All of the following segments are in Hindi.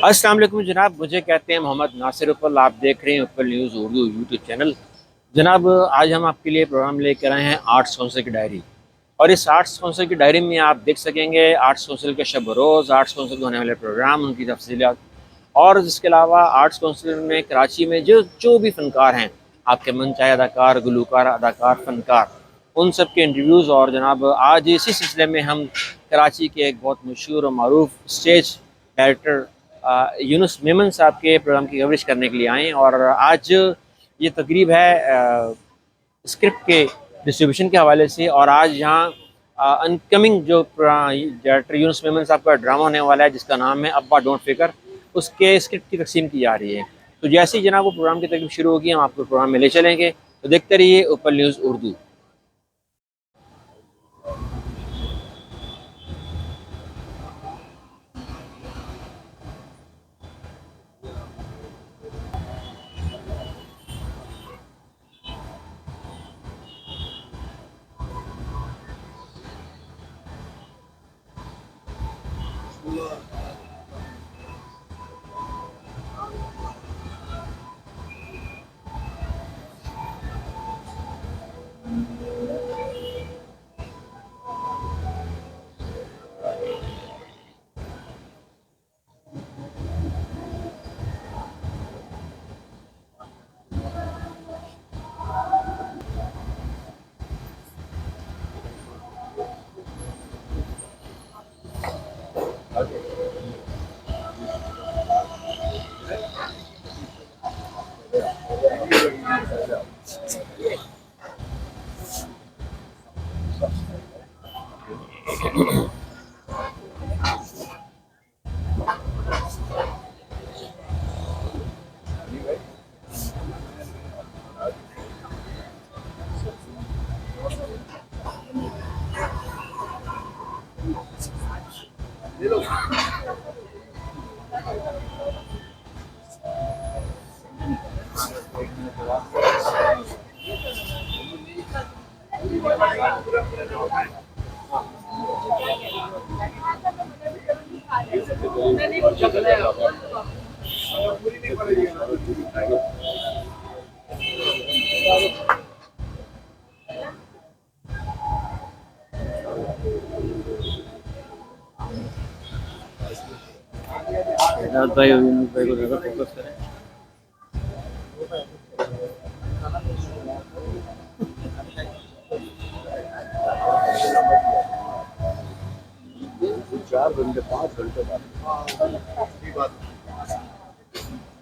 अस्सलाम वालेकुम जनाब, मुझे कहते हैं मोहम्मद नासिर उपल। आप देख रहे हैं उपल न्यूज़ उर्दू यूट्यूब चैनल। जनाब, आज हम आपके लिए प्रोग्राम लेकर आए हैं आर्ट्स काउंसिल की डायरी। और इस आर्ट्स काउंसिल की डायरी में आप देख सकेंगे आर्ट्स काउंसिल के शब रोज़, आर्ट्स काउंसिल के होने वाले प्रोग्राम, उनकी तफसीलात। और इसके अलावा आर्ट्स काउंसिल में कराची में जो जो भी फ़नकार हैं, आपके मनचाहे अदाकार, गुलूकार, अदाकार, फ़नकार, उन सब के इंटरव्यूज़। और जनाब, आज इसी सिलसिले में हम कराची के एक बहुत मशहूर और मरूफ स्टेज डायरेक्टर यूनुस मेमन साहब के प्रोग्राम की कवरेज करने के लिए आए। और आज ये तकरीब है स्क्रिप्ट के डिस्ट्रीब्यूशन के हवाले से। और आज यहाँ अनकमिंग जो डायरेक्टर यूनुस मेमन साहब का ड्रामा होने वाला है, जिसका नाम है अब्बा डोंट फिकर, उसके स्क्रिप्ट की तकसीम की जा रही है। तो जैसे ही जनाब वो प्रोग्राम की तकरीब शुरू होगी, हम आपको प्रोग्राम में ले चलेंगे। तो देखते रहिए उपल न्यूज़ उर्दू। भाई यूनुस भाई को ज़्यादा फोकस करें। चार घंटे 5 घंटे बाद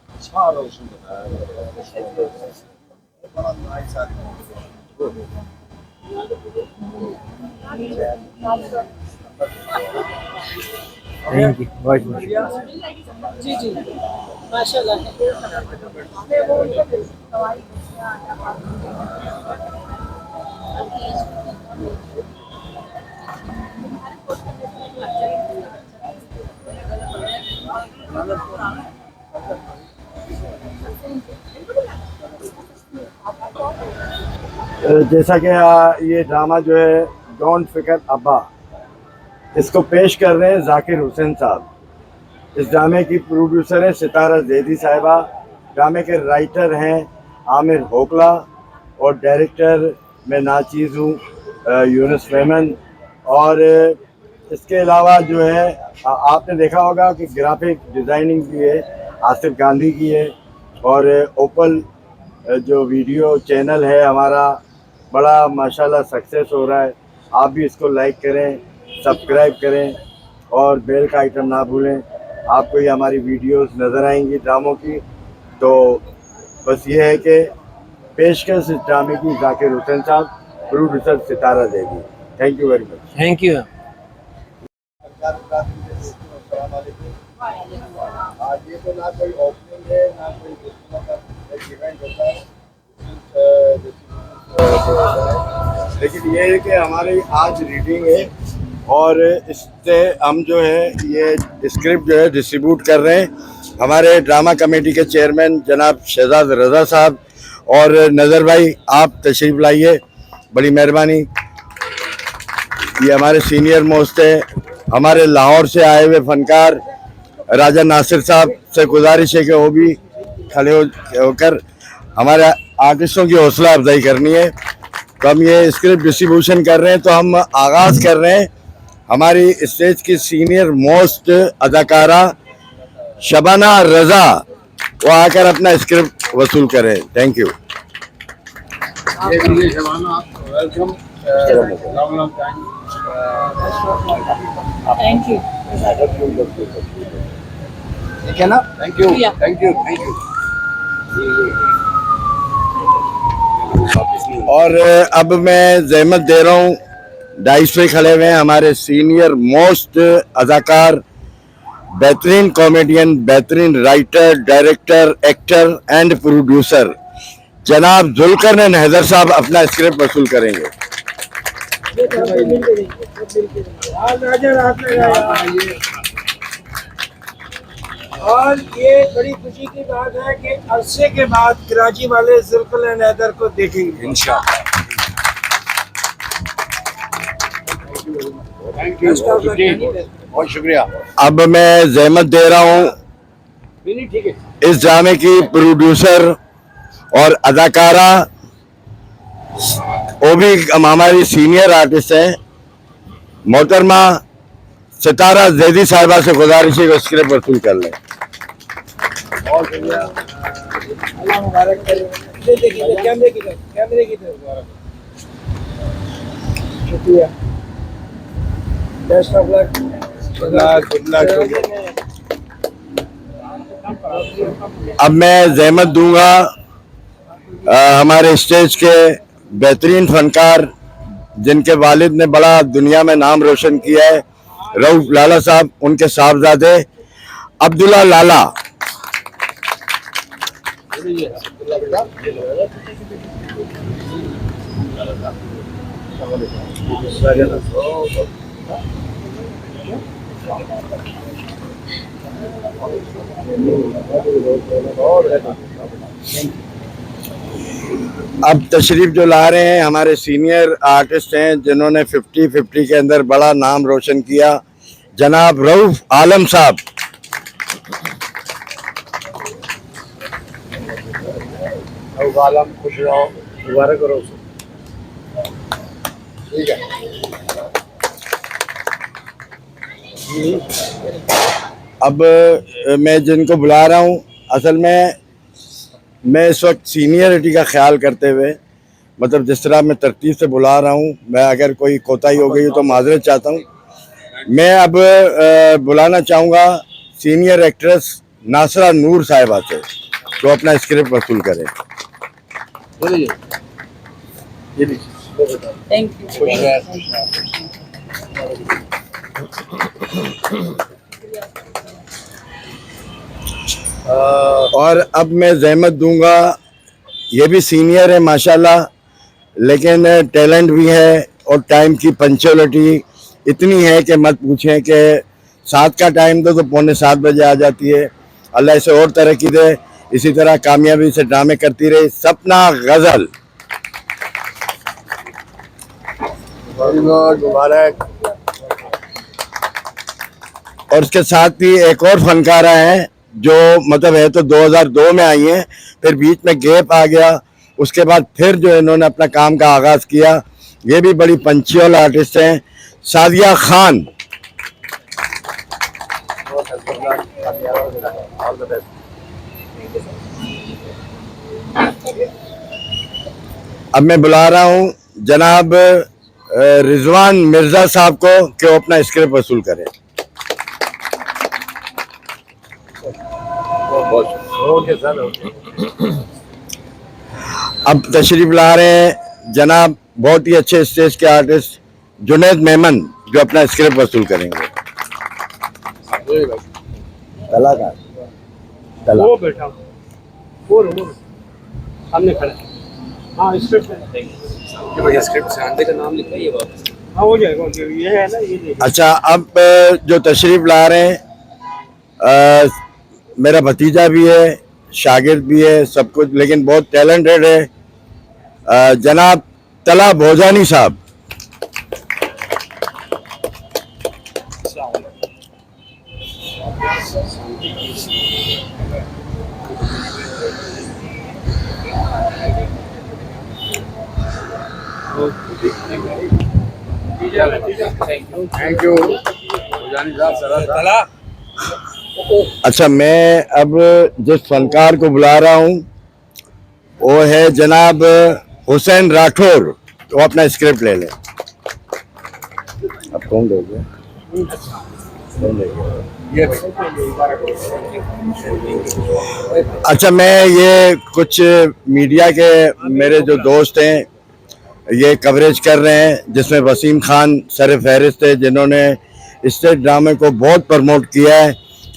अच्छा रोशन थैंक यू बहुत बहुत। जी जी माशाल्लाह। जैसा कि ये ड्रामा जो है डोंट फिकर अब्बा, इसको पेश कर रहे हैं जाकिर हुसैन साहब। इस ड्रामे की प्रोड्यूसर है सितारा जैदी साहिबा। ड्रामे के राइटर हैं आमिर होकला और डायरेक्टर मैं नाचीज़ हूँ यूनुस मेमन। और इसके अलावा जो है आपने देखा होगा कि ग्राफिक डिज़ाइनिंग भी है आसिफ गांधी की है। और ओपल जो वीडियो चैनल है हमारा, बड़ा माशाल्लाह सक्सेस हो रहा है। आप भी इसको लाइक करें, सब्सक्राइब करें और बेल का आइटम ना भूलें। आपको ये हमारी वीडियोस नज़र आएंगी ड्रामों की। तो बस ये है कि पेशकश इस ड्रामे की जाकिर हुसैन साहब, producer Sitara Zaidi. Thank you very much. Thank you. आज ये तो ना कोई ओपनिंग है ना कोई इवेंट होता है, लेकिन ये है कि हमारी आज रीडिंग है और इससे हम जो है ये स्क्रिप्ट जो है डिस्ट्रीब्यूट कर रहे हैं हमारे ड्रामा कमेटी के चेयरमैन जनाब शहजाद रज़ा साहब। और नज़र भाई आप तशरीफ़ लाइए, बड़ी मेहरबानी। ये हमारे सीनियर मोस्ट है, हमारे लाहौर से आए हुए फ़नकार राजा नासिर साहब से गुजारिश है कि वो भी खड़े होकर हमारे आर्टिस्टों की हौसला अफजाई करनी है। तो हम ये स्क्रिप्ट डिस्ट्रीब्यूशन कर रहे हैं। तो हम आगाज़ कर रहे हैं। हमारी स्टेज की सीनियर मोस्ट अदाकारा शबाना रजा वो आकर अपना स्क्रिप्ट वसूल करें। Thank you. Thank you. ठीक है ना? Thank you thank you thank you. और अब मैं जहमत दे रहा हूँ, डाइस पे खड़े हुए हैं हमारे सीनियर मोस्ट अदाकार, बेहतरीन कॉमेडियन, बेहतरीन writer, director, actor and producer जनाब जुल्करनैन हैदर साहब अपना स्क्रिप्ट वसूल करेंगे। और ये बड़ी खुशी की बात है कि अरसे के बाद कराची वाले जुल्करनैन हैदर को देखेंगे इंशाअल्लाह। बहुत शुक्रिया। अब मैं जहमत दे रहा हूँ इस ड्रामे की प्रोड्यूसर और अदाकारा, वो भी हमारी सीनियर आर्टिस्ट हैं, मोहतरमा सितारा जैदी साहिबा से गुजारिश है कि स्क्रिप्ट वसूल कर लें। बहुत शुक्रिया। अल्लाह मुबारक करे। देखिए कैमरे की तरफ, कैमरे की तरफ। शुक्रिया। Best of luck. Good luck. अब मैं जहमत दूंगा हमारे स्टेज के बेहतरीन फनकार जिनके वालिद ने बड़ा दुनिया में नाम रोशन किया है, रऊफ लाला साहब, उनके साहबजादे अब्दुल्ला लाला। अब तशरीफ जो ला रहे हैं हमारे सीनियर आर्टिस्ट हैं जिन्होंने 50-50 के अंदर बड़ा नाम रोशन किया, जनाब रऊफ आलम साहब। रऊफ आलम खुश रहो, मुबारक करो। ठीक है। अब मैं जिनको बुला रहा हूँ, असल में मैं इस वक्त सीनियरिटी का ख्याल करते हुए, मतलब जिस तरह मैं तरतीब से बुला रहा हूँ, मैं अगर कोई कोताही हो गई हो तो माजरत चाहता हूँ। मैं अब बुलाना चाहूँगा सीनियर एक्ट्रेस नासरा नूर साहिबा से, तो अपना स्क्रिप्ट वसूल करें। Thank you. और अब मैं जहमत दूंगा, ये भी सीनियर है माशाल्लाह, लेकिन टैलेंट भी है और टाइम की पंक्चुअलिटी इतनी है कि मत पूछें कि 7 का टाइम तो 6:45 बजे आ जाती है। अल्लाह इसे और तरक्की दे, इसी तरह कामयाबी से ड्रामे करती रहे। सपना गजल। मुबारक। और उसके साथ ही एक और फनकारा है जो मतलब है तो 2002 में आई हैं, फिर बीच में गैप आ गया, उसके बाद फिर जो इन्होंने अपना काम का आगाज़ किया। ये भी बड़ी पंक्चुअल आर्टिस्ट हैं, सादिया खान। अब मैं बुला रहा हूँ जनाब रिजवान मिर्जा साहब को कि वो अपना स्क्रिप्ट वसूल करें। अब तशरीफ ला रहे हैं जनाब बहुत ही अच्छे स्टेज के आर्टिस्ट जुनैद मेमन, जो अपना स्क्रिप्ट वसूल करेंगे। कलाकार कला वो बैठा वो सामने खड़ा। हाँ स्क्रिप्ट से आंदे का नाम लिखा है, ये वापस। हाँ हो जाएगा, ये है ना ये। अच्छा, अब जो तशरीफ ला रहे हैं मेरा भतीजा भी है, शागिर्द भी है, सब कुछ, लेकिन बहुत टैलेंटेड है, जनाब तला भोजानी साहब। Thank you. अच्छा, मैं अब जिस फनकार को बुला रहा हूँ वो है जनाब हुसैन राठौर। तो अपना स्क्रिप्ट ले लें। अब कौन दोगे? अच्छा, मैं ये कुछ मीडिया के मेरे जो दोस्त हैं ये कवरेज कर रहे हैं, जिसमें वसीम खान सर फहरिस्त है, जिन्होंने स्टेज ड्रामे को बहुत प्रमोट किया है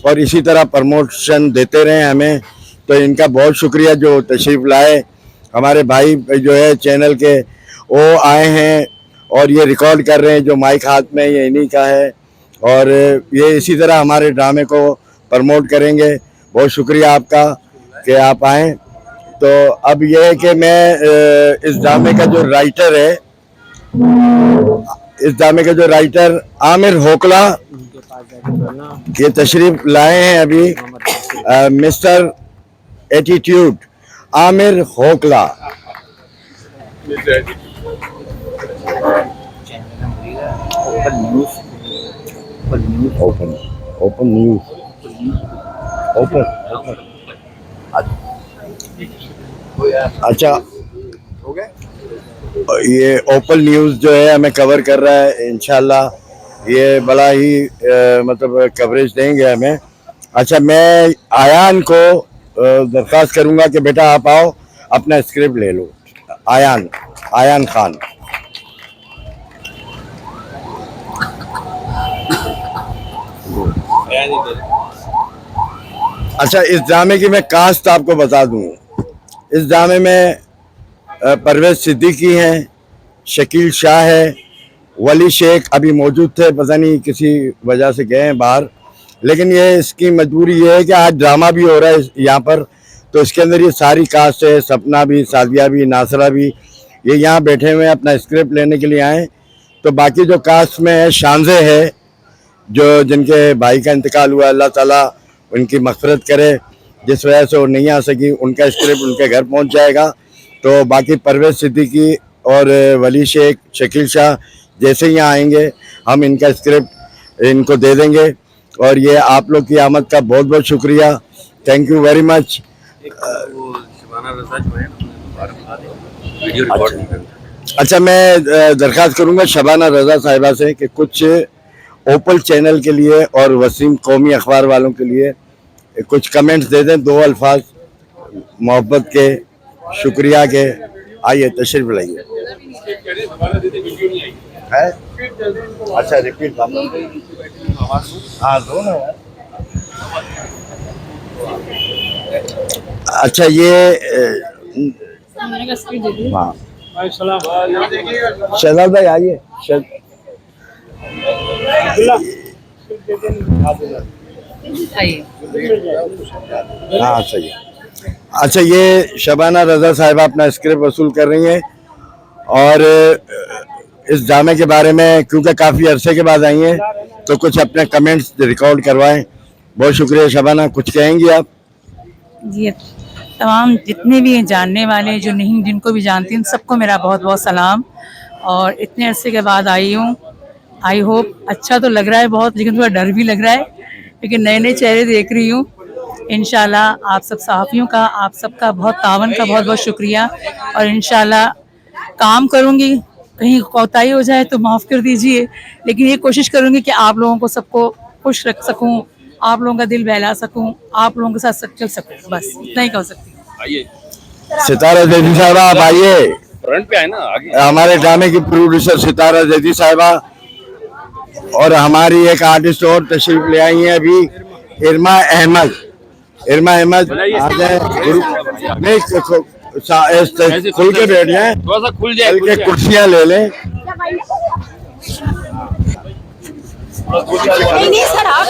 और इसी तरह प्रमोशन देते रहे हमें। तो इनका बहुत शुक्रिया जो तशरीफ़ लाए। हमारे भाई जो है चैनल के वो आए हैं और ये रिकॉर्ड कर रहे हैं, जो माइक हाथ में ये इन्हीं का है और ये इसी तरह हमारे ड्रामे को प्रमोट करेंगे। बहुत शुक्रिया आपका कि आप आएँ। तो अब ये है कि मैं इस ड्रामे का जो राइटर है, इस ड्रामे का जो राइटर आमिर होकला ये तशरीफ लाए हैं अभी। मिस्टर एटीट्यूड आमिर होकला। Open open news open. अच्छा, हो गया। ये ओपन न्यूज़ जो है हमें कवर कर रहा है, इंशाल्लाह ये बड़ा ही मतलब कवरेज देंगे हमें। अच्छा, मैं आयान को दरख्वास्त करूंगा कि बेटा आप आओ, अपना स्क्रिप्ट ले लो। आयान खान। अच्छा, इस ड्रामे की मैं कास्ट आपको बता दूं। इस ड्रामे में परवेज सिद्दीकी हैं, शकील शाह है, वली शेख अभी मौजूद थे, पता नहीं किसी वजह से गए हैं बाहर। लेकिन ये इसकी मजबूरी ये है कि आज ड्रामा भी हो रहा है यहाँ पर, तो इसके अंदर ये सारी कास्ट है, सपना भी, सादिया भी, नासरा भी, ये यहाँ बैठे हुए हैं, अपना स्क्रिप्ट लेने के लिए आए। तो बाकी जो कास्ट में है, शानजे है जो जिनके भाई का इंतकाल हुआ, अल्लाह ताला उनकी मग़फ़िरत करे, जिस वजह से वो नहीं आ सकी, उनका स्क्रिप्ट उनके घर पहुँच जाएगा। तो बाकी परवेज सिद्दीकी और वली शेख, शकील शाह जैसे ही आएंगे हम इनका स्क्रिप्ट इनको दे देंगे। और ये आप लोग की आमद का बहुत बहुत शुक्रिया, थैंक यू वेरी मच। अच्छा, मैं दरख्वास्त करूंगा शबाना रजा साहिबा से कि कुछ ओपल चैनल के लिए और वसीम कौमी अखबार वालों के लिए कुछ कमेंट्स दे दें, 2 अल्फाज मोहब्बत के, शुक्रिया के। आइए तशरीफ लाइए। है? अच्छा, रिपीट हाँ दो ना। अच्छा, ये हाँ शहजाद भाई आइए। हाँ सही है। अच्छा, ये शबाना रजा साहिबा अपना स्क्रिप्ट वसूल कर रही हैं और इस ड्रामे के बारे में क्योंकि काफ़ी अरसे के बाद आई हैं तो कुछ अपने कमेंट्स रिकॉर्ड करवाएं। बहुत शुक्रिया शबाना, कुछ कहेंगी आप? जी, तमाम जितने भी हैं जानने वाले, जो नहीं जिनको भी जानती हूँ, सबको मेरा बहुत बहुत सलाम। और इतने अरसे के बाद आई हूँ, आई होप अच्छा तो लग रहा है बहुत, लेकिन थोड़ा डर भी लग रहा है क्योंकि नए नए चेहरे देख रही हूँ। इंशाल्लाह आप सब सहाफ़ियों का, आप सबका बहुत तावन का बहुत बहुत शुक्रिया। और इंशाल्लाह काम करूँगी, कहीं कोताही हो जाए तो माफ़ कर दीजिए, लेकिन ये कोशिश करूँगी कि आप लोगों को सबको खुश रख सकूँ, आप लोगों का दिल बहला सकूँ, आप लोगों के साथ चल सकूँ, बस इतना ही कह सकती हूँ। आइए सितारा जैदी साहबा, आप आइए। फ्रंट पे आए ना, आगे। हमारे ड्रामे की प्रोड्यूसर सितारा जैदी साहबा और हमारी एक आर्टिस्ट और तशरीफ ले आई हैं अभी, इरमा अहमद। इरमा अहमद आ जाए। नहीं, खुल के बैठ जाए, थोड़ा सा खुल जाए, खुल के कुर्सियां ले लें। नहीं सर, आप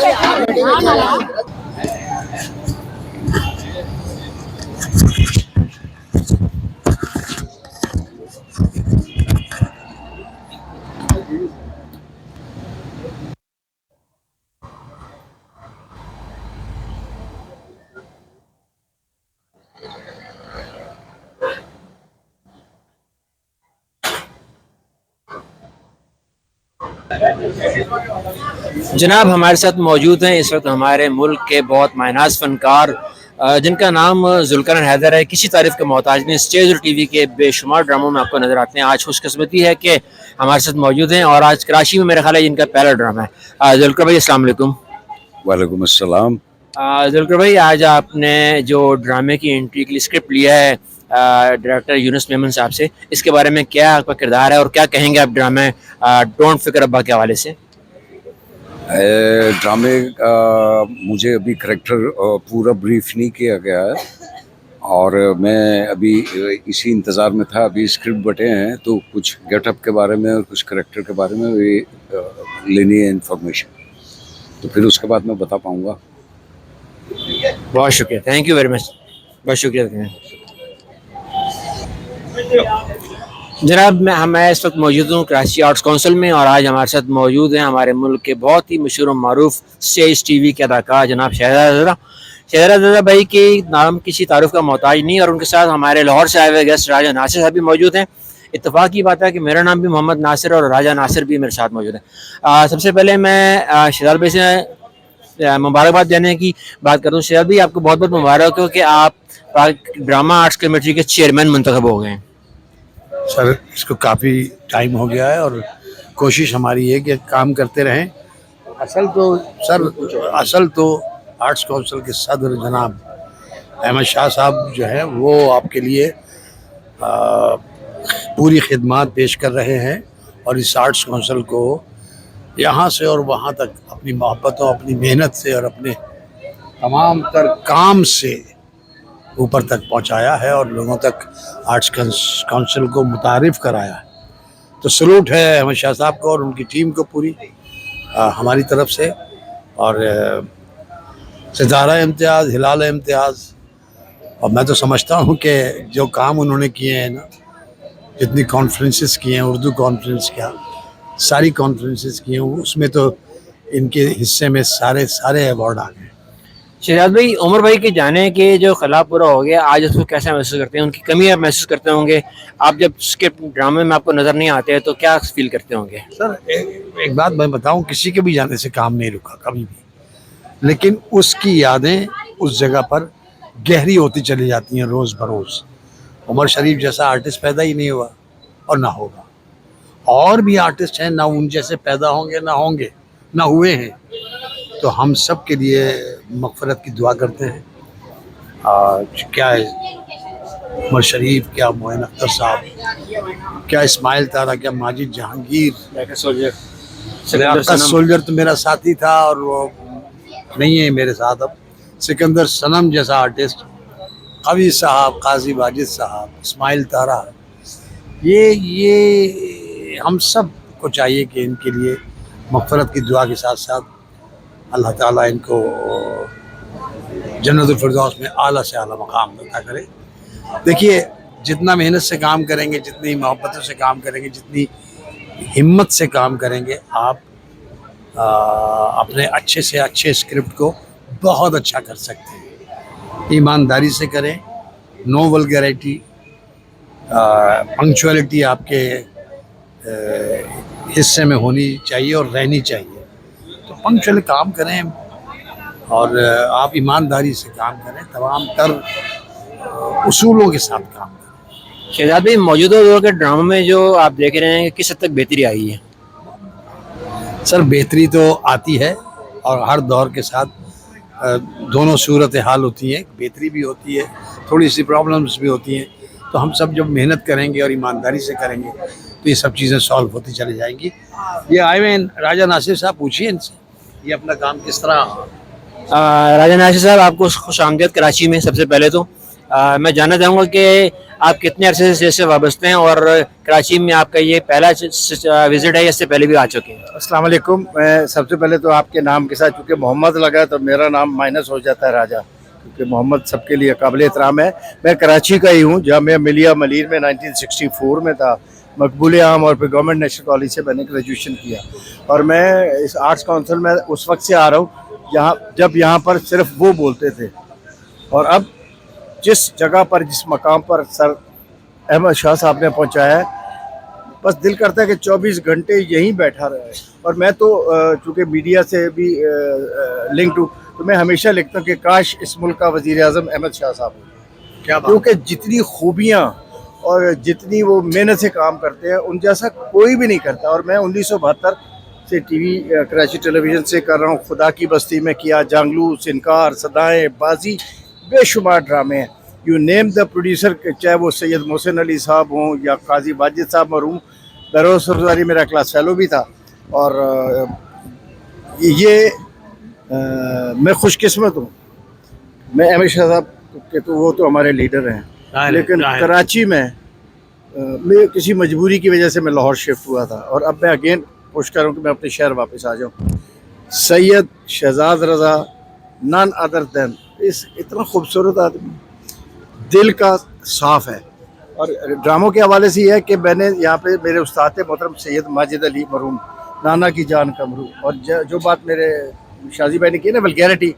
जनाब हमारे साथ मौजूद हैं इस वक्त हमारे मुल्क के बहुत मायनाज फनकार जिनका नाम जुल्करन हैदर है। किसी तारीफ के मोहताज नहीं, स्टेज और टीवी के बेशुमार ड्रामों में आपको नजर आते हैं। आज खुशकिस्मती है कि हमारे साथ मौजूद हैं और आज कराची में मेरा ख्याल है इनका पहला ड्रामा है। जुल्कर भाई अस्सलाम वालेकुम। वालेकुम अस्सलाम। जुल्कर भाई, आज आपने जो ड्रामे की एंट्री के लिए स्क्रिप्ट लिया है डायरेक्टर यूनुस मेमन साहब से, इसके बारे में क्या आपका किरदार है और क्या कहेंगे आप ड्रामे डोंट फिकर अब्बा के हवाले से? ड्रामे मुझे अभी करेक्टर पूरा ब्रीफ नहीं किया गया है और मैं अभी इसी इंतज़ार में था। अभी स्क्रिप्ट बटे हैं तो कुछ गेटअप के बारे में और कुछ करेक्टर के बारे में भी लेनी है इंफॉर्मेशन, तो फिर उसके बाद मैं बता पाऊँगा। बहुत शुक्रिया, थैंक यू वेरी मच, बहुत शुक्रिया। जनाब मैं इस वक्त मौजूद हूँ कराची आर्ट्स काउंसिल में और आज हमारे साथ मौजूद हैं हमारे मुल्क के बहुत ही मशहूर मारूफ स्टेज टीवी के अदाकार जनाब शहजादा भाई के नाम किसी तारुफ का मोहताज नहीं, और उनके साथ हमारे लाहौर से आए हुए गेस्ट राजा नासिर साहब भी मौजूद हैं। इत्तेफाक की बात है कि मेरा नाम भी मोहम्मद नासिर और राजा नासिर भी मेरे साथ मौजूद हैं। सबसे पहले मैं शहजाद भाई से मुबारकबाद देने की बात करता हूँ। शहजाद भाई, आपको बहुत बहुत मुबारक हो कि आप ड्रामा आर्ट्स कमेटी के चेयरमैन मुंतखब हो गए हैं। सर, इसको काफ़ी टाइम हो गया है और कोशिश हमारी है कि काम करते रहें। असल तो आर्ट्स काउंसिल के सदर जनाब अहमद शाह साहब जो हैं वो आपके लिए पूरी खिदमत पेश कर रहे हैं और इस आर्ट्स काउंसिल को यहाँ से और वहाँ तक अपनी मोहब्बतों, अपनी मेहनत से और अपने तमाम तर काम से ऊपर तक पहुंचाया है और लोगों तक आर्ट्स काउंसिल को मुतारिफ कराया है। तो सलूट है अहमद शाह साहब को और उनकी टीम को पूरी हमारी तरफ से। और सितारा इम्तियाज़, हिलाल इम्तियाज़, और मैं तो समझता हूँ कि जो काम उन्होंने किए हैं ना, जितनी कॉन्फ्रेंसेस किए हैं, उर्दू कॉन्फ्रेंस क्या सारी कॉन्फ्रेंसेस किए हैं, उसमें तो इनके हिस्से में सारे अवार्ड आ गए। शहजाद भाई, उमर भाई के जाने के जो खला पूरा हो गया, आज उसको कैसे महसूस करते हैं? उनकी कमी आप महसूस करते होंगे। आप जब स्क्रिप्ट ड्रामे में आपको नज़र नहीं आते हैं तो क्या फील करते होंगे? सर, एक बात मैं बताऊं, किसी के भी जाने से काम नहीं रुका कभी भी, लेकिन उसकी यादें उस जगह पर गहरी होती चली जाती हैं रोज़ बरोज़। उमर शरीफ जैसा आर्टिस्ट पैदा ही नहीं हुआ और ना होगा। और भी आर्टिस्ट हैं, ना उन जैसे पैदा होंगे, ना हुए हैं। तो हम सब के लिए मग़फ़िरत की दुआ करते हैं। क्या उमर शरीफ, क्या मोइन अख्तर साहब, क्या इस्माइल तारा, क्या माजिद जहांगीर, सोल्जर तो मेरा साथी था और वो नहीं है मेरे साथ अब। सिकंदर सनम जैसा आर्टिस्ट, कवि साहब, काजी वाजिद साहब, इस्माइल तारा, ये हम सब को चाहिए कि इनके लिए मग़फ़िरत की दुआ के साथ साथ अल्लाह ताला इनको जन्नतुल फिरदौस में आला से आला मकाम अता करे। देखिए, जितना मेहनत से काम करेंगे, जितनी मोहब्बतों से काम करेंगे, जितनी हिम्मत से काम करेंगे, आप अपने अच्छे से अच्छे स्क्रिप्ट को बहुत अच्छा कर सकते हैं। ईमानदारी से करें, नो वल्गैरिटी, पंक्चुअलिटी आपके हिस्से में होनी चाहिए और रहनी चाहिए। तो पंक्चुअल काम करें और आप ईमानदारी से काम करें, तमाम तर उसूलों के साथ काम करें। शहजाद भाई, मौजूदा दौर के ड्रामा में जो आप देख रहे हैं किस हद तक बेहतरी आई है? सर, बेहतरी तो आती है और हर दौर के साथ दोनों सूरत हाल होती हैं, बेहतरी भी होती है, थोड़ी सी प्रॉब्लम्स भी होती हैं। तो हम सब जब मेहनत करेंगे और ईमानदारी से करेंगे तो ये सब चीज़ें सॉल्व होती चली जाएंगी। ये आए हुए राजा नासिर साहब, पूछिए इनसे ये अपना काम किस तरह। राजा नासिर साहब, आपको खुश आमदीद कराची में। सबसे पहले तो मैं जानना चाहूँगा कि आप कितने अरसे से वाबस्ते हैं और कराची में आपका ये पहला विजिट है या इससे पहले भी आ चुके हैं? अस्सलाम वालेकुम। मैं सबसे पहले तो आपके नाम के साथ चूँकि मोहम्मद लगा तो मेरा नाम माइनस हो जाता है राजा, क्योंकि मोहम्मद सबके लिए काबिल एहतराम है। मैं कराची का ही हूँ, जामिया मिलिया मलीर में 1964 में था, मकबूल आम, और फिर गवर्नमेंट नेशनल कॉलेज से मैंने ग्रेजुएशन किया। और मैं इस आर्ट्स काउंसिल में उस वक्त से आ रहा हूँ जब यहाँ पर सिर्फ वो बोलते थे, और अब जिस जगह पर, जिस मकाम पर सर अहमद शाह साहब ने पहुँचाया है, बस दिल करता है कि 24 घंटे यहीं बैठा रहे। और मैं तो चूँकि मीडिया से भी लिंक्ड हूँ, तो मैं हमेशा लिखता हूँ कि काश इस मुल्क का वज़ीर आज़म अहमद शाह साहब हो, क्या बात। क्योंकि जितनी खूबियाँ और जितनी वो मेहनत से काम करते हैं उन जैसा कोई भी नहीं करता। और मैं 1972 से टीवी कराची टेलीविज़न से कर रहा हूँ। खुदा की बस्ती में किया, जांगलूस, इनकार, सदाएँ, बाजी, बेशुमार ड्रामे हैं। यू नेम द प्रोड्यूसर, चाहे वो सैयद मोहसिन अली साहब हों या काजी वाजिद साहब मरहूम। दरोज सरदारी मेरा क्लास फेलो भी था। और ये मैं खुशकिस्मत हूँ, मैं अहमद शाह साहब के तो वो तो हमारे लीडर हैं, लेकिन कराची में मैं किसी मजबूरी की वजह से मैं लाहौर शिफ्ट हुआ था। और अब मैं अगेन कोशिश कर रहा हूँ कि मैं अपने शहर वापस आ जाऊँ। सैयद शहजाद रज़ा नन अदर दैन, इस इतना खूबसूरत आदमी, दिल का साफ़ है। और ड्रामों के हवाले से ये है कि मैंने यहाँ पे मेरे उस्ताद थे मोहतरम सैयद माजिद अली मरहूम, नाना की जान कमरू। और जो बात मेरे शाजी भाई ने की ना, वल्गैरिटी,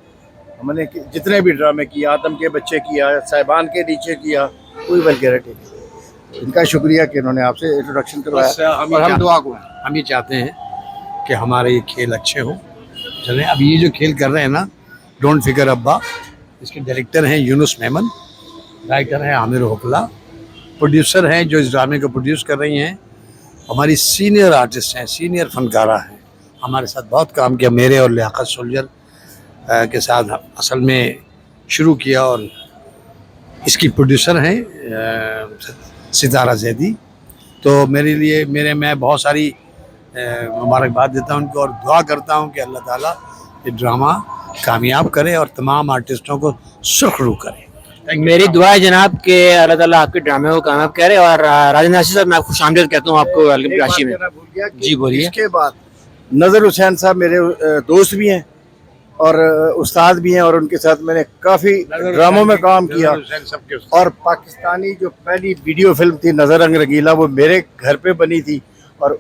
हमने जितने भी ड्रामे किए, आदम के बच्चे किया, साहिबान के नीचे किया, कोई वल्गैरिटी नहीं। इनका शुक्रिया कि इन्होंने आपसे इंट्रोडक्शन करवाया। और हम दुआ को हम ये चाहते हैं कि हमारे ये खेल अच्छे हों। चलें, अब ये जो खेल कर रहे हैं ना, डोंट फिकर अब्बा, इसके डायरेक्टर हैं यूनुस मेमन, राइटर हैं आमिर होपला, प्रोड्यूसर हैं जो इस ड्रामे को प्रोड्यूस कर रही हैं हमारी सीनियर आर्टिस्ट हैं, सीनियर फनकारा हैं, हमारे साथ बहुत काम किया। मेरे और लियाकत सोल्जर के साथ असल में शुरू किया। और इसकी प्रोड्यूसर हैं सितारा जैदी। तो मेरे लिए मैं बहुत सारी मुबारकबाद देता हूँ उनको और दुआ करता हूँ कि अल्लाह ताला ये ड्रामा कामयाब करे और तमाम आर्टिस्टों को सुरखरू करे। मेरी दुआ है जनाब कि अल्लाह ताला आपके ड्रामे को कामयाब करे। और राजन नासिर साहब, मैं आपको खुशामदीद कहता हूँ आपको कराची में। जी बोलिए। इसके बाद नज़र हुसैन साहब मेरे दोस्त भी हैं और उस्ताद भी हैं, और उनके साथ मैंने काफ़ी ड्रामों में काम किया। और पाकिस्तानी जो पहली वीडियो फिल्म थी नज़र रंग रंगीला, वो मेरे घर पे बनी थी और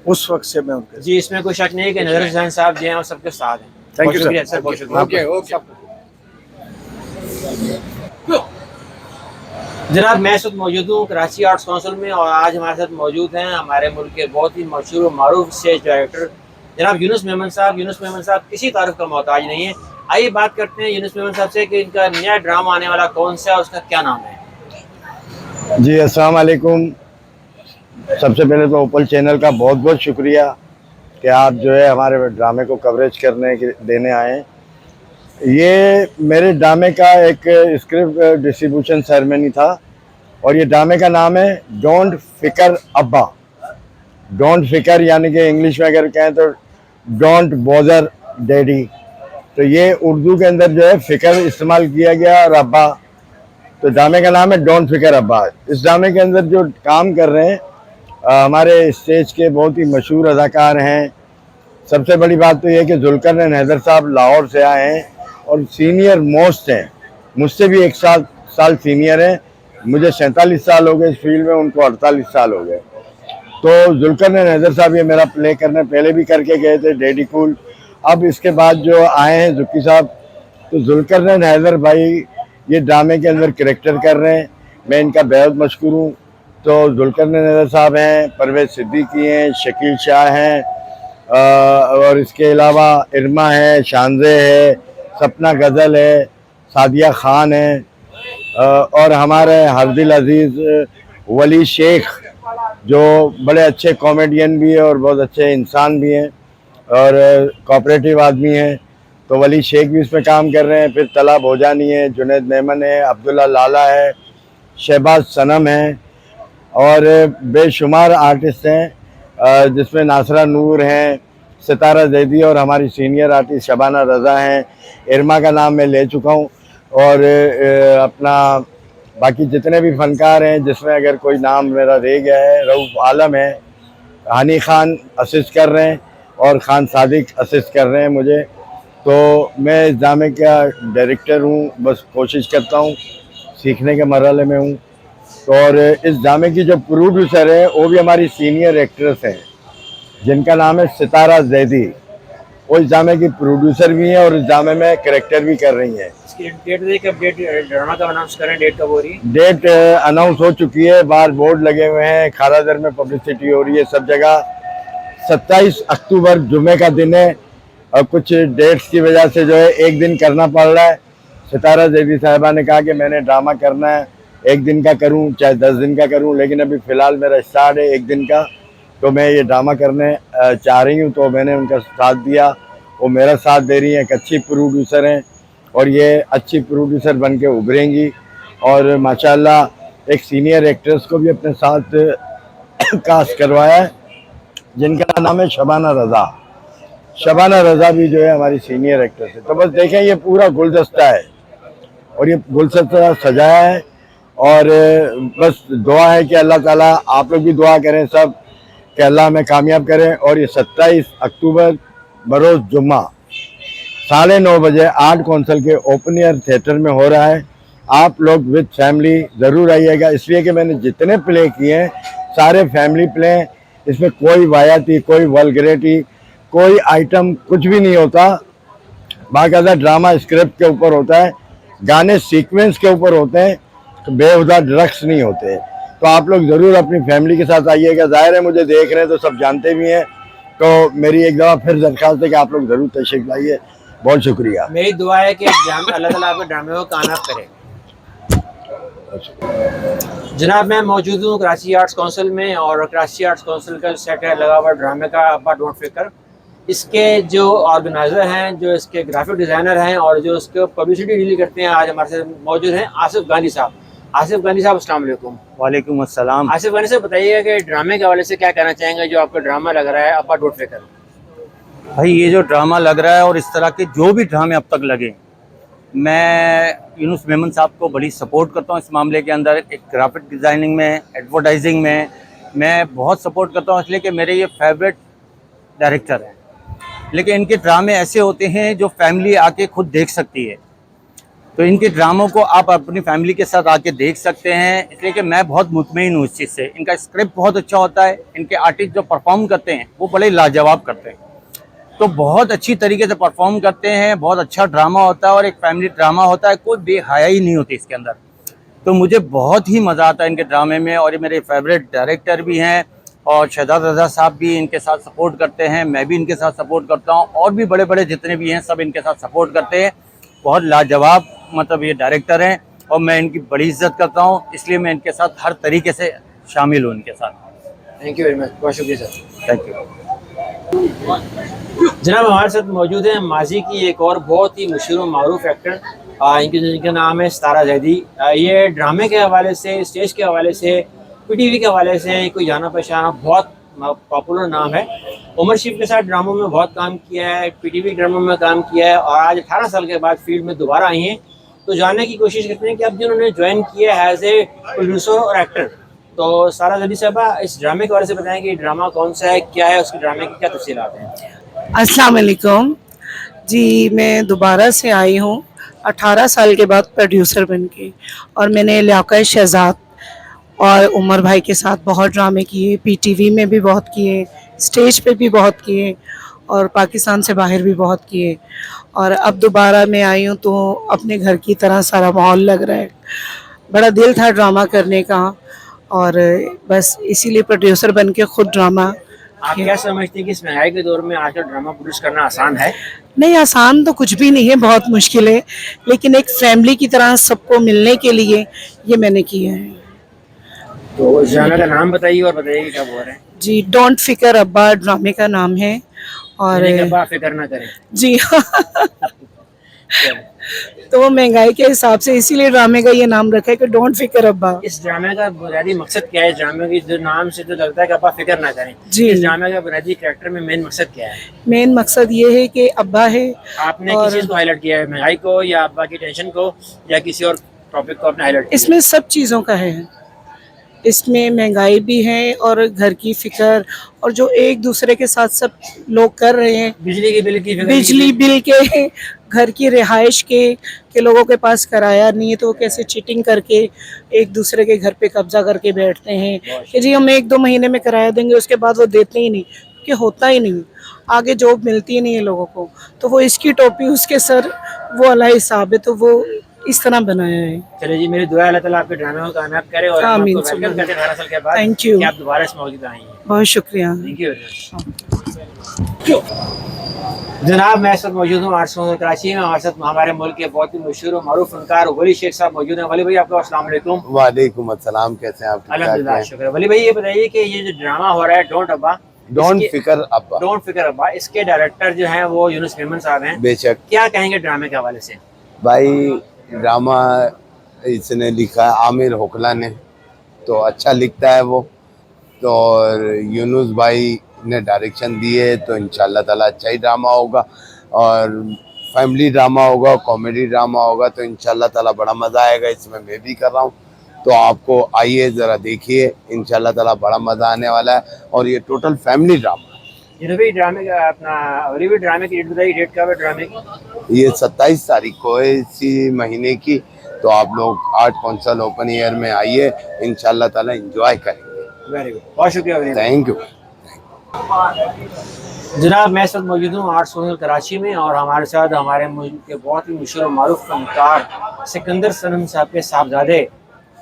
उस वक्त से मैं उनके। जी, इसमें कोई शक नहीं है कि नज़र हुसैन साहब जो हैं वो सबके साथ हैं। थैंक यू सर, बहुत शुक्रिया। जनाब, मैं इस वक्त मौजूद हूँ कराची आर्ट्स काउंसिल में और आज हमारे साथ मौजूद हैं हमारे मुल्क के बहुत ही मशहूर और मारूफ स्टेज डायरेक्टर जनाब यूनुस मेमन साहब। यूनुस मेमन साहब किसी तारीफ का मोहताज नहीं है। आइए बात करते हैं यूनुस मेमन साहब से कि इनका नया ड्रामा आने वाला कौन सा है, उसका क्या नाम है। जी अस्सलाम वालेकुम। सबसे पहले तो ओपल चैनल का बहुत बहुत शुक्रिया कि आप जो है हमारे ड्रामे को कवरेज करने के देने आए हैं। ये मेरे ड्रामे का एक स्क्रिप्ट डिस्ट्रीब्यूशन सेरेमनी था और ये ड्रामे का नाम है डोंट फिकर अब्बा। डोंट फिकर यानी कि इंग्लिश में अगर कहें तो डोंट बॉदर डैडी। तो ये उर्दू के अंदर जो है फिकर इस्तेमाल किया गया और अब्बा, तो ड्रामे का नाम है डोंट फिकर अब्बा। इस ड्रामे के अंदर जो काम कर रहे हैं हमारे स्टेज के बहुत ही मशहूर अदाकार हैं। सबसे बड़ी बात तो ये कि जुल्करनैन हैदर साहब लाहौर से आए हैं और सीनियर मोस्ट हैं, मुझसे भी एक साल सीनियर हैं। मुझे 47 साल हो गए इस फील्ड में, उनको 48 साल हो गए। तो जुल्करनैन हैदर साहब ये मेरा प्ले करने पहले भी करके गए थे, डैडी कूल। अब इसके बाद जो आए हैं जुक्की साहब, तो जुल्करनैन हैदर भाई ये ड्रामे के अंदर कैरेक्टर कर रहे हैं, मैं इनका बेहद मशकूर हूँ। तो जुल्करनैन हैदर साहब हैं, परवेज़ सिद्दीकी हैं, शकील शाह हैं, और इसके अलावा इरमा है, शानजे है, सपना गज़ल है, सादिया ख़ान है, और हमारे हरदिल अजीज़ वली शेख जो बड़े अच्छे कॉमेडियन भी हैं और बहुत अच्छे इंसान भी हैं और कोऑपरेटिव आदमी हैं। तो वली शेख भी इसमें काम कर रहे हैं। फिर तला भोजानी है, जुनैद मेमन है, अब्दुल्ला लाला है, शहबाज सनम है और बेशुमार आर्टिस्ट हैं जिसमें नासरा नूर हैं, सितारा जैदी और हमारी सीनियर आर्टिस्ट शबाना रज़ा हैं। इरमा का नाम मैं ले चुका हूँ और अपना बाकी जितने भी फ़नकार हैं जिसमें अगर कोई नाम मेरा रह गया है, रऊफ़ आलम है, हानी खान असिस्ट कर रहे हैं और खान सादिक असिस्ट कर रहे हैं मुझे। तो मैं इस ड्रामे का डायरेक्टर हूँ, बस कोशिश करता हूँ, सीखने के मरहले में हूँ। तो और इस ड्रामे की जो प्रोड्यूसर है वो भी हमारी सीनियर एक्ट्रेस हैं जिनका नाम है सितारा जैदी। वो इस ड्रामे की प्रोड्यूसर भी हैं और इस ड्रामे में कैरेक्टर भी कर रही हैं। इसकी डेट कब डेट ड्रामा का अनाउंस करें, डेट कब हो रही है? डेट अनाउंस हो चुकी है, बाहर बोर्ड लगे हुए हैं, खारादर में पब्लिसिटी हो रही है सब जगह। 27 अक्टूबर जुमे का दिन है और कुछ डेट्स की वजह से जो है एक दिन करना पड़ रहा है। सितारा जैदी साहिबा ने कहा कि मैंने ड्रामा करना है, एक दिन का करूं चाहे 10 दिन का करूं, लेकिन अभी फ़िलहाल मेरा स्टार्ट है एक दिन का, तो मैं ये ड्रामा करने चाह रही हूँ। तो मैंने उनका साथ दिया, वो मेरा साथ दे रही हैं। एक अच्छी प्रोड्यूसर हैं और ये अच्छी प्रोड्यूसर बन के उभरेंगी। और माशाल्लाह एक सीनियर एक्ट्रेस को भी अपने साथ कास्ट करवाया है जिनका नाम है शबाना रज़ा। शबाना रज़ा भी जो है हमारी सीनियर एक्ट्रेस है। तो बस देखें, ये पूरा गुलदस्ता है और ये गुलदस्ता सजाया है। और बस दुआ है कि अल्लाह ताला, आप लोग भी दुआ करें सब कि अल्लाह हमें कामयाब करें। और ये 27 अक्टूबर बरोज़ जुम्मा 9:30 बजे आर्ट कौंसिल के ओपन एयर थिएटर में हो रहा है। आप लोग विद फैमिली ज़रूर आइएगा, इसलिए कि मैंने जितने प्ले किए हैं सारे फैमिली प्ले हैं। इसमें कोई वायती, कोई वल्गैरिटी, कोई आइटम कुछ भी नहीं होता। बाकायदा ड्रामा स्क्रिप्ट के ऊपर होता है, गाने सीक्वेंस के ऊपर होते हैं, तो बेहुदा ड्रग्स नहीं होते। तो आप लोग ज़रूर अपनी फैमिली के साथ आइएगा। ज़ाहिर है मुझे देख रहे हैं तो सब जानते भी हैं, तो मेरी एक दफ़ा फिर दरख्वास्त है कि आप लोग ज़रूर तशरीफ लाइए। बहुत शुक्रिया। मेरी दुआ है कि अल्लाह ताला आपके ड्रामे को कामयाब करे। जनाब, मैं मौजूद हूँ कराची आर्ट्स काउंसिल में और कराची आर्ट्स काउंसिल का सेट है लगा हुआ ड्रामे का अब्बा डोंट फिकर। इसके जो ऑर्गेनाइज़र हैं, जो इसके ग्राफिक डिज़ाइनर हैं और जो इसके पब्लिसिटी डील करते हैं, आज हमारे साथ मौजूद हैं आसिफ गांधी साहब। आसिफ गांधी साहब, अस्सलाम वालेकुम। वालेकुम अस्सलाम। आसिफ गांधी साहब, बताइएगा कि ड्रामे के हवाले से क्या कहना चाहेंगे जो आपका ड्रामा लग रहा है अब्बा डोंट फिकर? भाई, ये जो ड्रामा लग रहा है और इस तरह के जो भी ड्रामे अब तक लगे, मैं यूनुस मेमन साहब को बड़ी सपोर्ट करता हूँ इस मामले के अंदर। एक ग्राफिक डिज़ाइनिंग में, एडवर्टाइजिंग में मैं बहुत सपोर्ट करता हूँ, इसलिए कि मेरे ये फेवरेट डायरेक्टर हैं। लेकिन इनके ड्रामे ऐसे होते हैं जो फैमिली आके खुद देख सकती है, तो इनके ड्रामों को आप अपनी फैमिली के साथ आके देख सकते हैं, इसलिए कि मैं बहुत मुतमईन हूँ इस चीज़ से। इनका स्क्रिप्ट बहुत अच्छा होता है, इनके आर्टिस्ट जो परफॉर्म करते हैं वो बड़े लाजवाब करते हैं, तो बहुत अच्छी तरीके से परफॉर्म करते हैं। बहुत अच्छा ड्रामा होता है और एक फैमिली ड्रामा होता है, कोई बेहयाई नहीं होती इसके अंदर। तो मुझे बहुत ही मज़ा आता है इनके ड्रामे में। और ये मेरे फेवरेट डायरेक्टर भी हैं और शहजाद रज़ा साहब भी इनके साथ सपोर्ट करते हैं, मैं भी इनके साथ सपोर्ट करता हूँ, और भी बड़े बड़े जितने भी हैं सब इनके साथ सपोर्ट करते हैं। बहुत लाजवाब मतलब ये डायरेक्टर हैं और मैं इनकी बड़ी इज्जत करता हूँ, इसलिए मैं इनके साथ हर तरीके से शामिल हूँ इनके साथ। थैंक यू वेरी मच, बहुत शुक्रिया सर। Thank you. जनाब, हमारे साथ मौजूद हैं माजी की एक और बहुत ही मशहूर मारूफ एक्टर, जिनका नाम है सितारा जैदी। ये ड्रामे के हवाले से, स्टेज के हवाले से, पीटीवी के हवाले से कोई जाना पहचाना बहुत पॉपुलर नाम है। उमर शीफ के साथ ड्रामों में बहुत काम किया है, पीटीवी ड्रामों में काम किया है और आज 18 साल के बाद फील्ड में दोबारा आई हैं। तो जानने की कोशिश करते हैं कि अब जिन्होंने ज्वाइन किया है एज ए प्रोड्यूसर और एक्टर, तो सारा जदी साहबा इस ड्रामे के बारे से बताएं कि ड्रामा कौन सा है, क्या है, उसके ड्रामे की क्या तफसीलात हैं? अस्सलाम वालेकुम जी, मैं दोबारा से आई हूँ 18 साल के बाद प्रोड्यूसर बन के, और मैंने लियाकत शहजाद और उमर भाई के साथ बहुत ड्रामे किए, पीटीवी में भी बहुत किए, स्टेज पे भी बहुत किए और पाकिस्तान से बाहर भी बहुत किए। और अब दोबारा मैं आई हूँ तो अपने घर की तरह सारा माहौल लग रहा है। बड़ा दिल था ड्रामा करने का और बस इसीलिए प्रोड्यूसर बन के खुद ड्रामा। आप क्या समझते हैं कि इस महंगाई के दौर में आजकल ड्रामा प्रोड्यूस करना आसान है? नहीं, आसान तो कुछ भी नहीं है, बहुत मुश्किल है, लेकिन एक फैमिली की तरह सबको मिलने के लिए ये मैंने किया है। तो इस ड्रामे का नाम बताइए और बताइए कि कब हो रहा है? जी, डोंट फिकर अब्बा ड्रामे का नाम है। और अब्बा फिक्र ना करें जी तो महंगाई के हिसाब से इसीलिए ड्रामे का ये नाम रखा है कि डोंट फिकर अब्बा। इस ड्रामे का बुनियादी मकसद क्या है? इस ड्रामे की जो नाम से तो लगता है कि अब्बा फिक्र ना करें जी। इस ड्रामे का बुनियादी कैरेक्टर में मेन मकसद क्या है? मेन मकसद ये है कि अब्बा है। आपने किस चीज़ को हाईलाइट किया है, महंगाई को या अब्बा की टेंशन को या किसी और टॉपिक को आपने हाईलाइट किया? इसमें सब चीज़ों का है, इसमें महंगाई भी है और घर की फिक्र और जो एक दूसरे के साथ सब लोग कर रहे हैं, बिजली के बिल की फिक्र, बिजली बिल के, घर की रिहाइश के लोगों के पास किराया नहीं है तो वो कैसे चीटिंग करके एक दूसरे के घर पे कब्जा करके बैठते हैं कि जी हम 1-2 महीने में किराया देंगे, उसके बाद वो देते ही नहीं, कि होता ही नहीं। आगे जॉब मिलती ही नहीं है लोगों को, तो वो इसकी टोपी उसके सर वो अलग हिसाब है, तो वो इस तरह बनाया है। चलिए जी, मेरी दुआ है अल्लाह ताला आपके ड्रामे को कामयाब करे और हम आमीन, आपको वेलकम करते हैं 18 साल के बाद थैंक यू, कि आप दोबारा इस मौजूद आई हैं। बहुत शुक्रिया। Thank you very much. जनाब मैं इस वक्त मौजूद हूँ 800 कराची में। हमारे साथ हमारे मुल्क के बहुत ही मशहूर और मारूफ फनकार वली शेख साहब मौजूद हैं। वली भाई आपको अस्सलाम वालेकुम। वालेकुम अस्सलाम, कैसे हैं आप? अल्हम्दुलिल्लाह शुक्र। वली भाई ये बताइए कि ये जो ड्रामा हो रहा है डोंट अब्बा, डोंट फिकर अब्बा, डोंट फिकर अब्बा, इसके डायरेक्टर जो हैं वो यूनुस मेमन साहब हैं। बेशक क्या कहेंगे ड्रामे के हवाले से? भाई ड्रामा इसने लिखा है आमिर होकला ने, तो अच्छा लिखता है वो, तो यूनुस भाई ने डायरेक्शन दी है, तो इंशाल्लाह ताला अच्छा ही ड्रामा होगा और फैमिली ड्रामा होगा, कॉमेडी ड्रामा होगा, तो इंशाल्लाह ताला बड़ा मज़ा आएगा। इसमें मैं भी कर रहा हूँ, तो आपको आइए ज़रा देखिए, इंशाल्लाह ताला बड़ा मज़ा आने वाला है और ये टोटल फैमिली ड्रामा है। ये भाई ड्रामे का अपना अभी ड्रामे की डेट बताइए, डेट कब है ड्रामे की? ये 27 तारीख को है इसी महीने की, तो आप लोग आर्ट काउंसिल ओपन ईयर में आइए, इंशाल्लाह ताला एंजॉय करेंगे। वेरी गुड, बहुत शुक्रिया। Thank you. जनाब मैं इस वक्त मौजूद हूँ 800 कराची में और हमारे साथ हमारे मुल्क के बहुत ही मशहूर और मारूफ फनकार सिकंदर सनम साहब के साहबजादे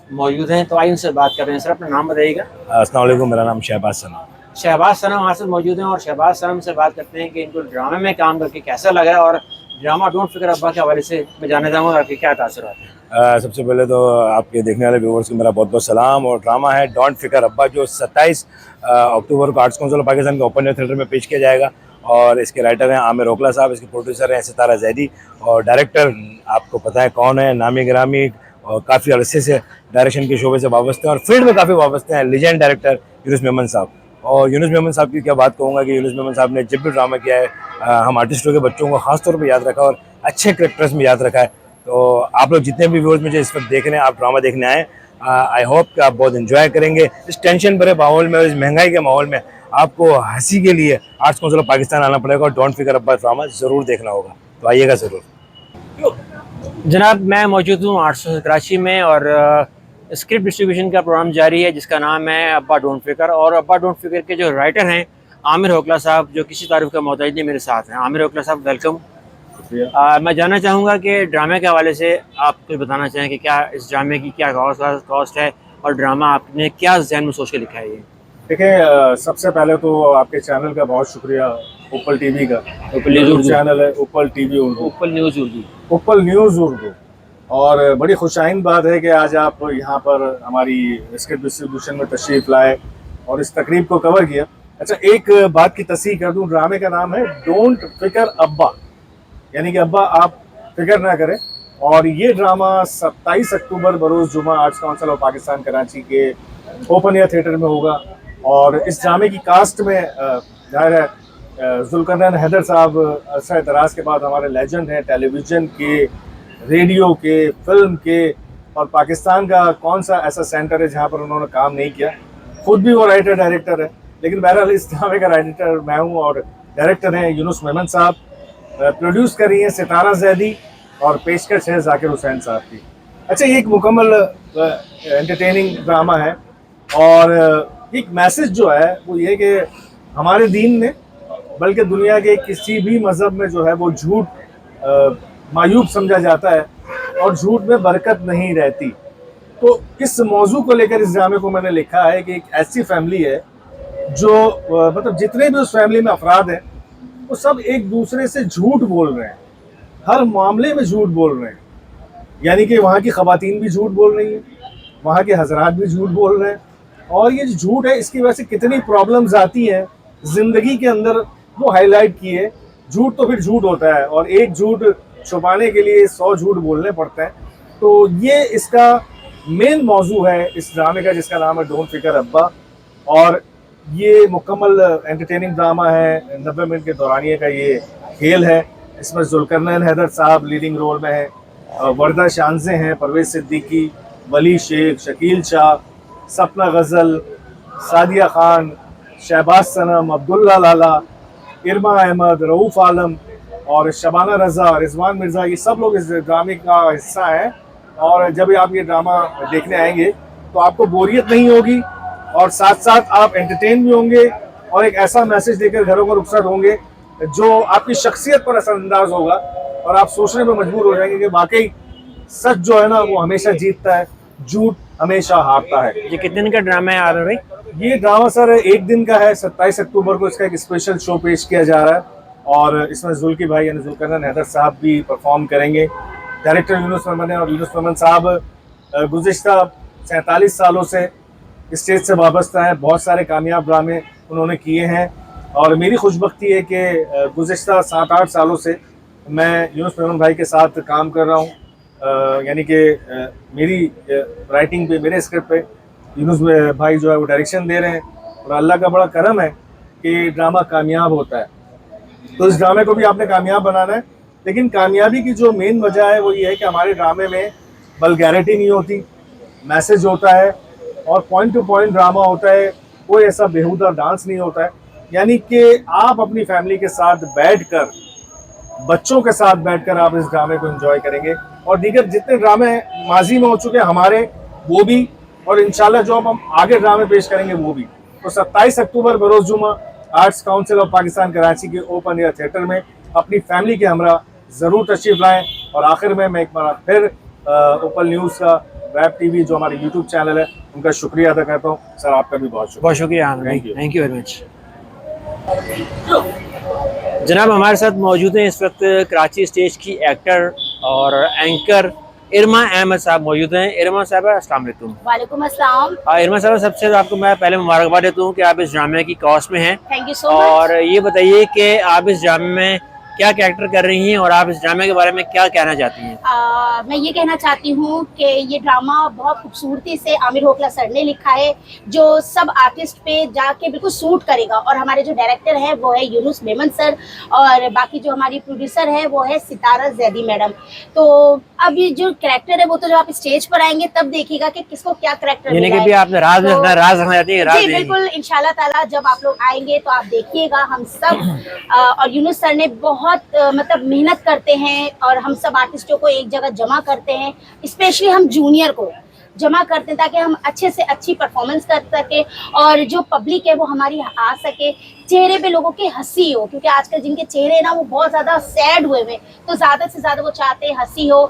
मौजूद हैं। तो आइए उनसे बात कर रहे हैं। सर अपना नाम बताइएगा। अस्सलाम वालेकुम, मेरा नाम शहबाज सनम। शहबाज सनम हमारे साथ मौजूद हैं और शहबाज सनम से बात करते हैं कि इनको ड्रामे में काम करके कैसा लगा है और ड्रामा डोंट फिकर अब्बा के हवाले से मैं जानना चाहूँगा आपके क्या तासुरात हैं। सबसे पहले तो आपके देखने वाले व्यूवर्स को मेरा बहुत बहुत सलाम। और ड्रामा है डोंट फिकर अब्बा, जो 27 अक्टूबर को आर्ट्स काउंसिल ऑफ पाकिस्तान के ओपन एयर थिएटर में पेश किया जाएगा और इसके राइटर हैं आमिर होकला साहब, इसके प्रोड्यूसर हैं सितारा जैदी और डायरेक्टर आपको पता है कौन है, नामी गिरामी और काफ़ी अरसे से डायरेक्शन के शोबे से वाबस्ते हैं और फील्ड में काफ़ी वाबस्ते हैं, लीजेंड डायरेक्टर यूनुस मेमन साहब। और यूनुस मेमन साहब की क्या बात कहूँगा कि यूनुस मेमन साहब ने जब भी ड्रामा किया है हम आर्टिस्टों के बच्चों को खास तौर पे याद रखा और अच्छे करेक्टर्स में याद रखा है। तो आप लोग जितने भी व्यूअर्स मुझे इस वक्त देख रहे हैं, आप ड्रामा देखने आए, आई होप कि आप बहुत एंजॉय करेंगे। इस टेंशन भरे माहौल में और इस महंगाई के माहौल में आपको हंसी के लिए आर्ट्स काउंसिल ऑफ पाकिस्तान आना पड़ेगा और डोंट फिकर अब्बा ड्रामा ज़रूर देखना होगा, तो आइएगा ज़रूर। जनाब मैं मौजूद हूँ 800 कराची में और स्क्रिप्ट डिस्ट्रीब्यूशन का प्रोग्राम जारी है जिसका नाम है अब्बा डोंट फिकर। और अब्बा डोंट फिकर के जो राइटर हैं आमिर होकला साहब, जो किसी तारीफ का मोहताज नहीं, मेरे साथ हैं। आमिर होकला साहब वेलकम। मैं जानना चाहूँगा कि ड्रामे के हवाले से आप कुछ बताना चाहें कि क्या इस ड्रामे की क्या कॉस्ट है और ड्रामा आपने क्या जहन में सोच के लिखा है? ये देखिए, सबसे पहले तो आपके चैनल का बहुत शुक्रिया, उप्पल टीवी का। उप्पल चैनल है उप्पल टीवी उर्दू, उप्पल न्यूज़ उर्दू, उप्पल न्यूज़ उर्दू। और बड़ी खुशाइन बात है कि आज आप यहाँ पर हमारी स्क्रिप्ट डिस्ट्रीब्यूशन में तशरीफ़ लाए और इस तकरीब को कवर किया। अच्छा, एक बात की तस्दीक कर दूँ, ड्रामे का नाम है डोंट फिकर अब्बा, यानी कि अब्बा आप फिक्र ना करें। और ये ड्रामा 27 अक्टूबर बरोज़ जुमा arts council of Pakistan Karachi के ओपन एयर थिएटर में होगा। और इस ड्रामे की कास्ट में जाहिर है जुल्करनैन हैदर साहब अरसा दराज के बाद हमारे लेजेंड हैं टेलीविज़न के, रेडियो के, फिल्म के, और पाकिस्तान का कौन सा ऐसा सेंटर है जहाँ पर उन्होंने काम नहीं किया। खुद भी वो राइटर डायरेक्टर है, लेकिन बहरहाल इस ड्रामे का राइटर मैं हूँ और डायरेक्टर हैं यूनुस मेमन साहब। प्रोड्यूस कर रही हैं सितारा जैदी और पेशकश है जाकिर हुसैन साहब की। अच्छा, ये एक मुकम्मल एंटरटेनिंग ड्रामा है और एक मैसेज जो है वो ये कि हमारे दीन में, बल्कि दुनिया के किसी भी मज़हब में जो है वो झूठ मायूब समझा जाता है और झूठ में बरकत नहीं रहती। तो इस मौजू को लेकर इस ड्रामे को मैंने लिखा है कि एक ऐसी फैमिली है जो मतलब जितने भी उस फैमिली में अफराद हैं वो सब एक दूसरे से झूठ बोल रहे हैं, हर मामले में झूठ बोल रहे हैं। यानी कि वहाँ की ख़वातीन भी झूठ बोल रही हैं, वहाँ के हजरात भी झूठ बोल रहे हैं। और ये जो झूठ है इसकी वजह से कितनी प्रॉब्लम्स आती हैं ज़िंदगी के अंदर, वो हाईलाइट किए। झूठ तो फिर झूठ होता है और एक झूठ छुपाने के लिए 100 झूठ बोलने पड़ते हैं। तो ये इसका मेन मौजू है इस ड्रामे का, जिसका नाम है डोंट फिकर अब्बा। और ये मुकम्मल एंटरटेनिंग ड्रामा है, 90 मिनट के दौरानिए का ये खेल है। इसमें जुल्करनैन हैदर साहब लीडिंग रोल में हैं, वर्दा शानजे हैं, परवेज़ सिद्दीकी, वली शेख, शकील शाह, सपना गज़ल, सादिया खान, शहबाज सनम, अब्दुल्ला लाला, इरमा अहमद, रऊफ़ आलम और शबाना रज़ा, रिजवान मिर्ज़ा, ये सब लोग इस ड्रामे का हिस्सा हैं। और जब आप ये ड्रामा देखने आएंगे तो आपको बोरियत नहीं होगी और साथ साथ आप एंटरटेन भी होंगे और एक ऐसा मैसेज देकर घरों को रुखसत होंगे जो आपकी शख्सियत पर असरअंदाज होगा और आप सोचने में मजबूर हो जाएंगे कि वाकई सच जो है ना वो हमेशा जीतता है, झूठ हमेशा हारता है। ये कितने दिन का ड्रामा है आमिर भाई? ये ड्रामा सर 1 दिन का है। 27 अक्टूबर को इसका एक स्पेशल शो पेश किया जा रहा है और इसमें जुल्की भाई यानी जुल्करनैन हैदर साहब भी परफॉर्म करेंगे। डायरेक्टर यूनुस मेमन है और यूनुस मेमन साहब गुज़िश्ता 47 सालों से स्टेज से वाबस्ता है। बहुत सारे कामयाब ड्रामे उन्होंने किए हैं और मेरी खुशबख्ती है कि गुज़िश्ता 7-8 सालों से मैं यूनुस मेमन भाई के साथ काम कर रहा हूँ। यानी कि मेरी राइटिंग पे, मेरे स्क्रिप्ट पे यूनुस भाई जो है वो डायरेक्शन दे रहे हैं और अल्लाह का बड़ा करम है कि ड्रामा कामयाब होता है। तो इस ड्रामे को भी आपने कामयाब बनाना है, लेकिन कामयाबी की जो मेन वजह है वो ये है कि हमारे ड्रामे में वल्गैरिटी नहीं होती, मैसेज होता है और पॉइंट टू पॉइंट ड्रामा होता है। कोई ऐसा बेहुदा डांस नहीं होता है। यानी कि आप अपनी फैमिली के साथ बैठकर, बच्चों के साथ बैठकर आप इस ड्रामे को एंजॉय करेंगे और दीगर जितने ड्रामे माजी में हो चुके हैं हमारे, वो भी, और इंशाल्लाह जो अब हम आगे ड्रामे पेश करेंगे वो भी। तो 27 अक्टूबर बरोज़ जुमा arts council of Pakistan Karachi के ओपन एयर थिएटर में अपनी फैमिली के हमरा ज़रूर तशरीफ लाएं। और आखिर में मैं एक बार फिर ओपन न्यूज़ का, वेब टीवी जो हमारे यूट्यूब चैनल है, उनका शुक्रिया अदा करता हूँ। सर आपका भी बहुत शुक्रिया। Thank you very much. जनाब हमारे साथ मौजूद हैं इस वक्त कराची स्टेज की एक्टर और एंकर इरमा अहमद साहब मौजूद हैं। इरमा साहब अस्सलाम वालेकुम। वालेकुम अस्सलाम। इरमा साहब सबसे आपको मैं पहले मुबारकबाद देता हूँ कि आप इस ड्रामे की कॉस्ट में हैं। Thank you so much. और ये बताइए कि आप इस ड्रामे में क्या कैरेक्टर कर रही हैं और आप इस ड्रामे के बारे में क्या कहना चाहती हैं? मैं ये कहना चाहती हूँ कि ये ड्रामा बहुत खूबसूरती से आमिर होकला सर ने लिखा है, जो सब आर्टिस्ट पे जाके बिल्कुल सूट करेगा। और हमारे जो डायरेक्टर है वो है यूनुस मेमन सर और बाकी जो हमारी प्रोड्यूसर है वो है सितारा जैदी मैडम। तो अब ये जो कैरेक्टर है वो तो जब आप स्टेज पर आएंगे तब देखिएगा कि किसको क्या कैरेक्टर मिला है। भी आपने राज रखना, राज रखना चाहती है? जी बिल्कुल, इंशाल्लाह ताला जब आप लोग आएंगे तो आप देखिएगा। हम सब और यूनुस सर ने बहुत मतलब मेहनत करते हैं और हम सब आर्टिस्टों को एक जगह जमा करते हैं, स्पेशली हम जूनियर को जमा करते हैं ताकि हम अच्छे से अच्छी परफॉर्मेंस कर सके और जो पब्लिक है वो हमारी आ सके, चेहरे पे लोगों की हंसी हो। क्योंकि आजकल जिनके चेहरे ना वो बहुत ज़्यादा सैड हुए हुए, तो ज़्यादा से ज़्यादा वो चाहते हैं हंसी हो,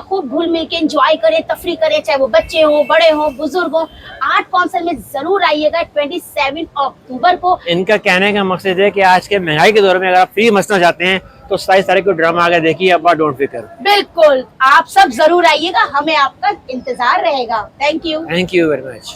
खूब घुल मिल के इंजॉय करें, तफरी करें, चाहे वो बच्चे हो, बड़े हो, बुजुर्ग हो। आर्ट काउंसिल में ज़रूर आइएगा 27 अक्टूबर को। इनका कहने का मकसद है कि आज के महंगाई के दौर में अगर आप फ्री मसना चाहते हैं तो 27 तारीख को ड्रामा आगे देखिए अब्बा डोंट फिकर। बिल्कुल, आप सब जरूर आइएगा, हमें आपका इंतजार रहेगा। Thank you very much.